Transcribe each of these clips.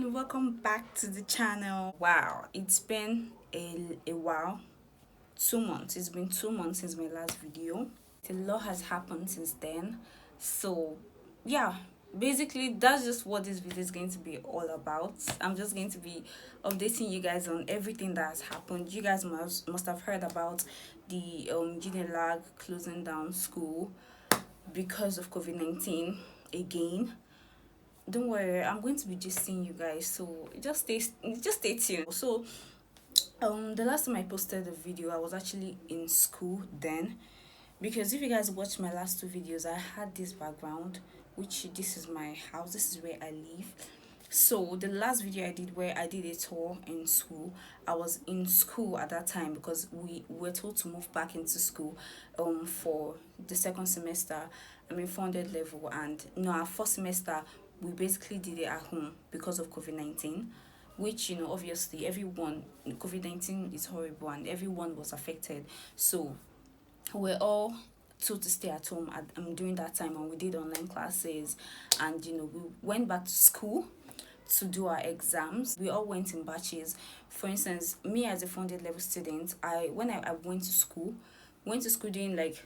everyone, welcome back to the channel. Wow, it's been a while. 2 months. It's been 2 months since my last video. A lot has happened since then. So yeah, basically that's just what this video is going to be all about. I'm just going to be updating you guys on everything that has happened. You guys must have heard about the Unilag closing down school because of COVID-19 again. Don't worry, I'm going to be just seeing you guys, so just stay tuned. So the last time I posted a video, I was actually in school then, because if you guys watched my last two videos, I had this background, which this is my house, this is where I live. So the last video I did, where I did a tour in school, I was in school at that time because we were told to move back into school for the second semester. I mean 400 level, and no, our first semester we basically did it at home because of COVID-19, which obviously everyone, COVID-19 is horrible and everyone was affected. So we're all told to stay at home during that time, and we did online classes, and we went back to school to do our exams. We all went in batches. For instance, me as a 400 level student, when I went to school during like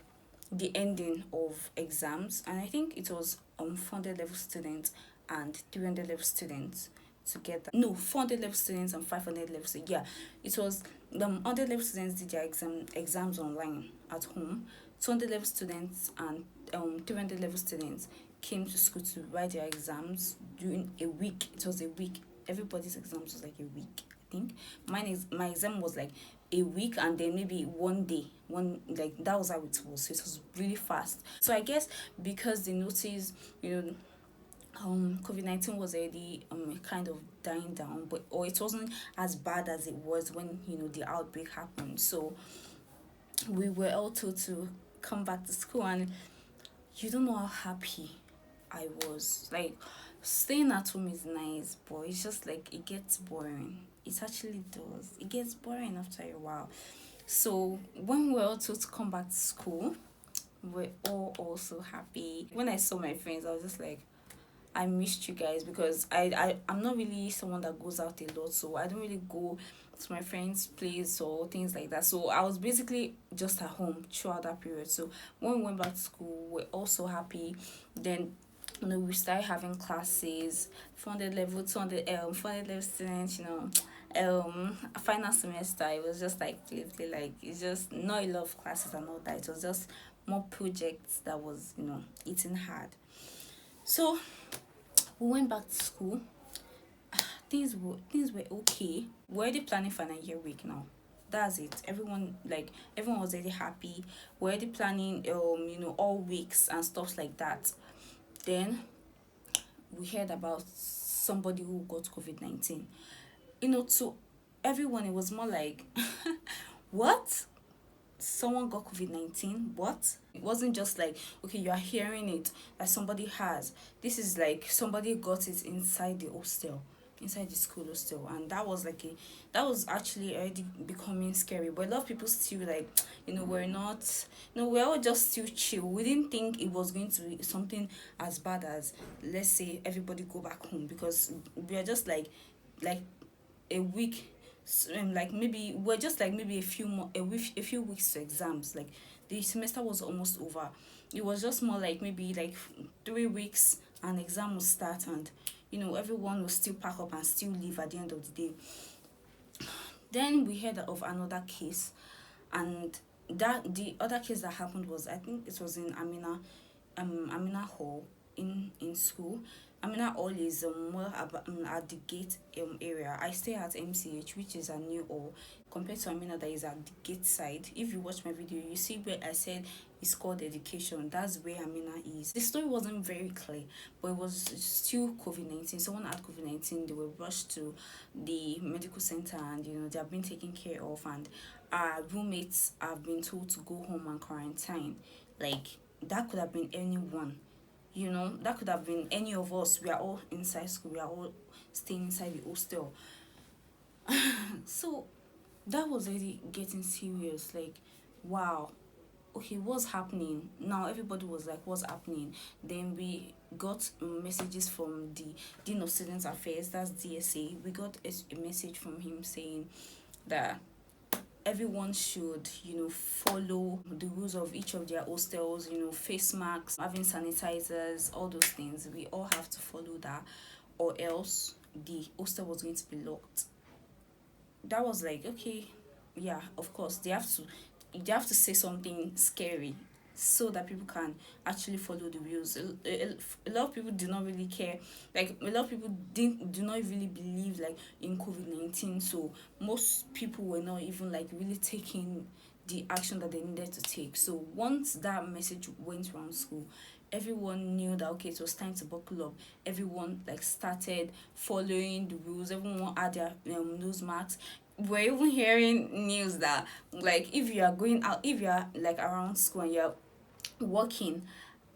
the ending of exams, and I think it was 400 level students and 300 level students together. No, 400 level students and 500 level students. Yeah, it was the 100 level students did their exams online at home. 200 level students and 300 level students came to school to write their exams during a week. It was a week. Everybody's exams was like a week, I think. My exam was like a week, and then maybe one day, like that was how it was. So it was really fast. So I guess because they noticed, COVID-19 was already kind of dying down, but or it wasn't as bad as it was when the outbreak happened. So we were all told to come back to school, and you don't know how happy I was. Like, staying at home is nice, but it's just like it gets boring. It actually does. It gets boring after a while. So when we were all told to come back to school, we're all also happy. When I saw my friends, I was just like, I missed you guys, because I'm not really someone that goes out a lot, so I don't really go to my friends' place or things like that. So I was basically just at home throughout that period. So when we went back to school, we're also happy. Then we started having classes, 400 level, 200 400 level students, final semester. It was just like literally, like, it's just not a lot of classes and all that. It was just more projects that was eating hard. So we went back to school. Things were okay. We're already planning for a year week now. That's it. Everyone was already happy. We're already planning all weeks and stuff like that. Then we heard about somebody who got COVID-19. To everyone it was more like what? Someone got COVID-19? What? It wasn't just like, okay, you are hearing it that somebody has. This is like somebody got it inside the hostel, inside the school hostel, and that was actually already becoming scary. But a lot of people still, like, we're not, we're all just still chill. We didn't think it was going to be something as bad as, let's say, everybody go back home, because we are just like a week, like maybe we're just like maybe a few weeks to exams. Like, the semester was almost over. It was just more like maybe like 3 weeks and exam will start, and everyone will still pack up and still leave at the end of the day. Then we heard of another case, and that the other case that happened was, I think it was in Amina Hall in school. Amina Hall is more at the gate area. I stay at MCH, which is a new hall, compared to Amina that is at the gate side. If you watch my video, you see where I said it's called education. That's where Amina is. The story wasn't very clear, but it was still COVID-19. Someone had COVID-19. They were rushed to the medical center, and they have been taken care of, and our roommates have been told to go home and quarantine. Like, that could have been anyone. That could have been any of us. We are all inside school. We are all staying inside the hostel. So that was really getting serious. Like, wow. okay, what's happening now? Everybody was like, what's happening? Then we got messages from the Dean of Student Affairs, that's DSA. We got a message from him saying that everyone should, follow the rules of each of their hostels, face masks, having sanitizers, all those things. We all have to follow that, or else the hostel was going to be locked. That was like, okay, yeah, of course they have to say something scary so that people can actually follow the rules. A lot of people do not really care. Like, a lot of people didn't do not really believe like in COVID-19, so most people were not even like really taking the action that they needed to take. So once that message went around school, everyone knew that okay, it was time to buckle up. Everyone like started following the rules. Everyone had their nose masks. We're even hearing news that like if you are going out, if you are like around school and you're working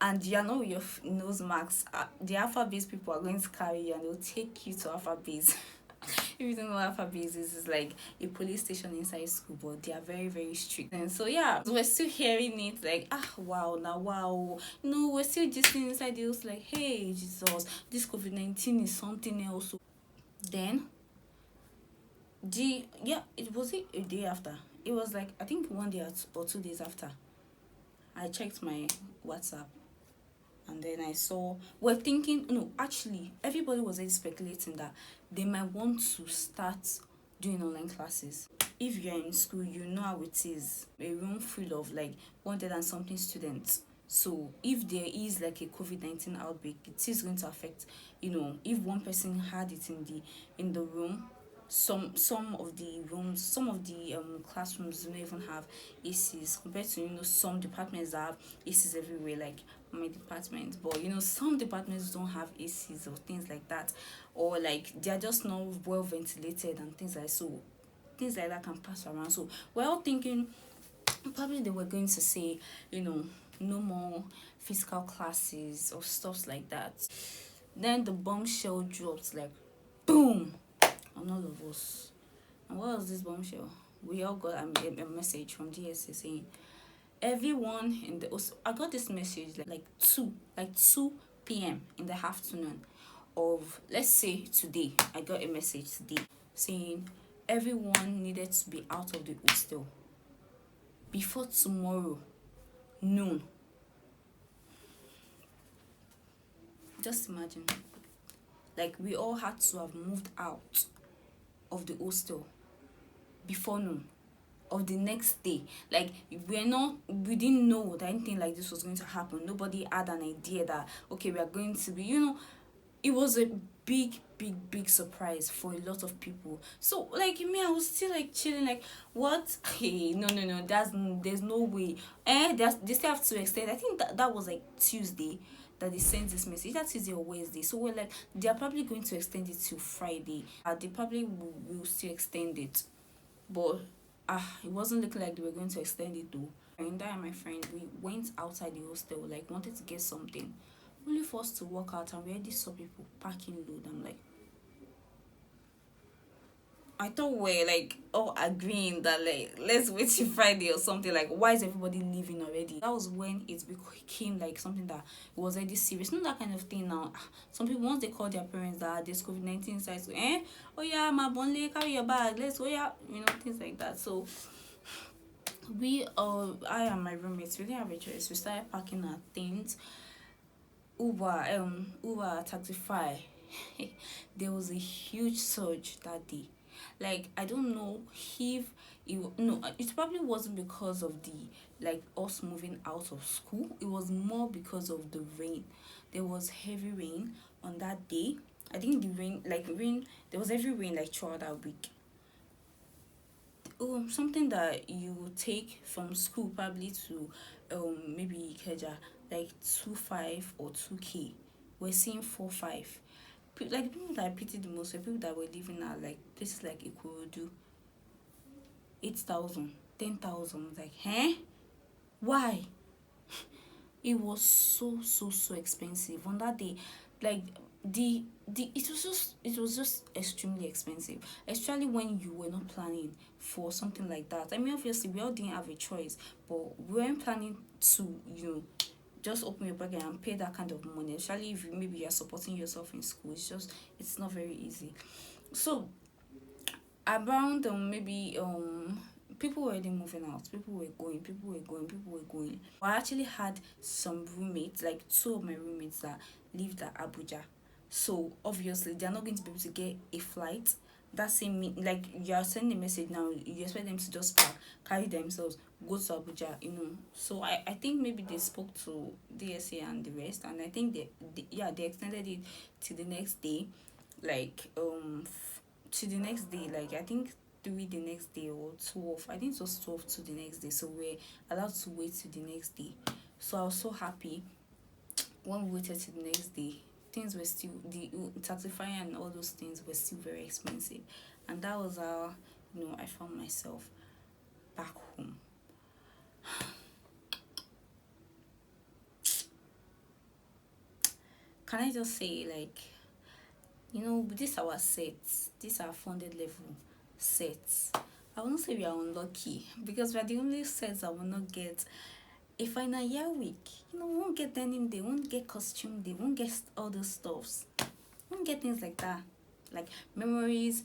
and you're not with your nose marks, the alpha base people are going to carry you and they'll take you to alpha base. If you don't know what alpha base is, it's like a police station inside school, but they are very very strict. And so yeah, we're still hearing it like, wow, now wow, no, we're still just inside the house like, hey Jesus, this COVID-19 is something else. Then it was it a day after. It was like I think one day or 2 days after. I checked my WhatsApp and then I saw we're thinking no, actually everybody was already speculating that they might want to start doing online classes. If you're in school, you know how it is. A room full of like 100 and something students. So if there is like a COVID-19 outbreak, it is going to affect, if one person had it in the room, some of the rooms, some of the classrooms do not even have ACs compared to some departments that have ACs everywhere, like my department. But some departments don't have ACs or things like that, or like they are just not well ventilated and things like so. Things like that can pass around. So we're all thinking probably they were going to say, no more physical classes or stuff like that. Then the bombshell drops like boom on all of us. And what was this bombshell? We all got a message from DSA saying everyone in the I got this message like 2 p.m. in the afternoon of, let's say, today. I got a message today saying everyone needed to be out of the hostel before tomorrow noon. Just imagine, like we all had to have moved out of the hostel before noon of the next day. Like we didn't know that anything like this was going to happen. Nobody had an idea that okay, we are going to be, it was a big surprise for a lot of people. So like me, I was still like chilling like, what? Hey, no, there's no way. They still have to extend. I think that was like Tuesday that they sent this message. That Tuesday or Wednesday. So we're like, they're probably going to extend it to Friday. They probably will still extend it, but it wasn't looking like they were going to extend it though. And I and my friend, we went outside the hostel, like wanted to get something, only for us to walk out and we already saw people packing load. I'm like, I thought we're like all agreeing that like let's wait till Friday or something. Like, why is everybody leaving already? That was when it became like something that was already serious. Not that kind of thing now. Some people, once they call their parents that there's COVID-19 inside, so oh yeah, my bonle, carry your bag, let's, oh yeah, things like that. So I and my roommates, we didn't have a choice. We started packing our things. Uber, Taxify. There was a huge surge that day. Like, I don't know if no, it probably wasn't because of the like us moving out of school. It was more because of the rain. There was heavy rain on that day. I think the rain, there was heavy rain like throughout that week. Something that you would take from school probably to maybe Ikeja, like 2.5 or 2K. We're seeing 4.5. Like people that I pity the most were people that were living at like places like Ikorodu, 8,000, 10,000. Like, why? It was so expensive on that day. Like the it was just extremely expensive, especially when you were not planning for something like that. I mean, obviously we all didn't have a choice, but we weren't planning to, just open your pocket and pay that kind of money, especially if maybe you're supporting yourself in school. It's not very easy. So around maybe people were already moving out, people were going. I actually had some roommates, like two of my roommates that lived at Abuja. So obviously they're not going to be able to get a flight that same like you are sending a message now, you expect them to just pack, carry themselves, go to Abuja. So I think maybe they spoke to DSA and the rest, and I think they extended it to the next day, like to the next day, like I think 3 the next day, or 12, I think it was 12 to the next day, so we're allowed to wait to the next day. So I was so happy when we waited to the next day. Things were still, the taxifying and all those things were still very expensive, and that was how I found myself back home. Can I just say, like, this our sets, this our funded level sets, I won't say we are unlucky, because we are the only sets that will not get a final year week. Won't get denim day, won't get costume day, won't get all those stuffs, won't get things like that, like memories,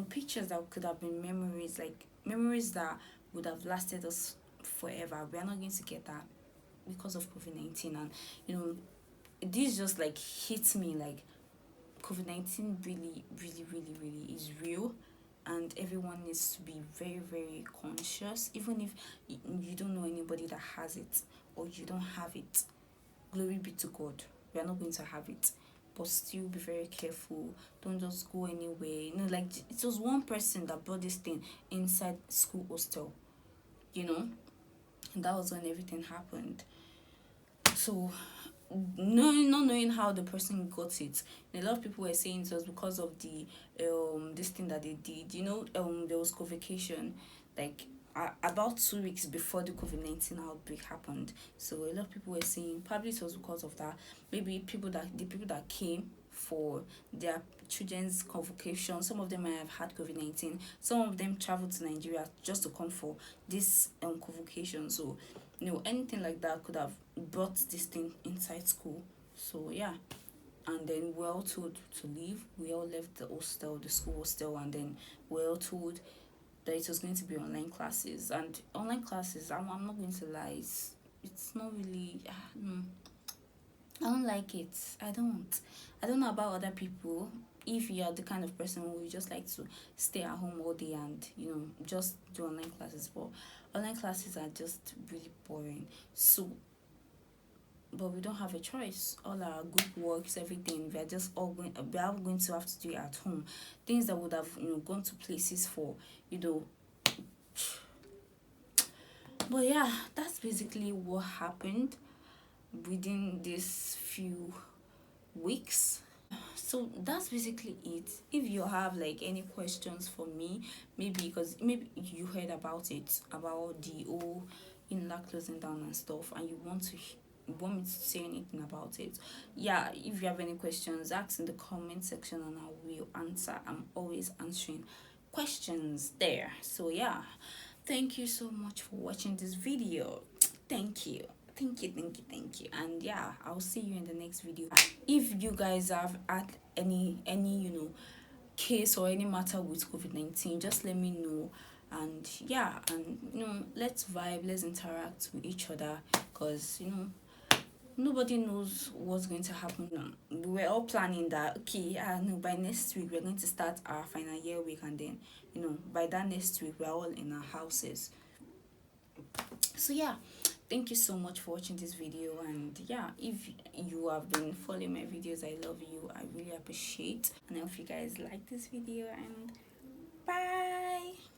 pictures that could have been memories, like memories that would have lasted us forever. We are not going to get that because of COVID-19. And this just like hits me, like COVID-19 really, really, really, really is real, and everyone needs to be very, very conscious. Even if you don't know anybody that has it, or you don't have it, glory be to God, we are not going to have it. But still be very careful. Don't just go anywhere. Like it was one person that brought this thing inside school hostel, you know, and that was when everything happened. So not knowing how the person got it, a lot of people were saying it was because of the this thing that they did. There was convocation, like about 2 weeks before the COVID-19 outbreak happened. So a lot of people were saying probably it was because of that. Maybe the people that came for their children's convocation, some of them might have had COVID-19. Some of them traveled to Nigeria just to come for this convocation. So anything like that could have brought this thing inside school. So yeah, and then we're all told to leave. We all left the hostel, the school hostel, and then we're all told that it was going to be online classes. And online classes, I'm not going to lie, it's not really no, I don't like it. I don't know about other people. If you are the kind of person who you just like to stay at home all day and just do online classes, but online classes are just really boring. So, but we don't have a choice. All our group works, everything, we are going to have to do it at home. Things that would have gone to places for you know but yeah, that's basically what happened within these few weeks. So that's basically it. If you have like any questions for me, maybe you heard about it, about the whole Unilag closing down and stuff, and you want me to say anything about it, yeah, if you have any questions, ask in the comment section and I will answer. I'm always answering questions there. So yeah, thank you so much for watching this video. Thank you. Thank you. And yeah, I'll see you in the next video. If you guys have had any case or any matter with COVID-19, just let me know. And yeah, and let's vibe, let's interact with each other, because nobody knows what's going to happen. We were all planning that, okay, no, by next week we're going to start our final year week, and then by that next week we're all in our houses. So yeah, thank you so much for watching this video. And yeah, if you have been following my videos, I love you, I really appreciate, and I hope you guys like this video, and bye.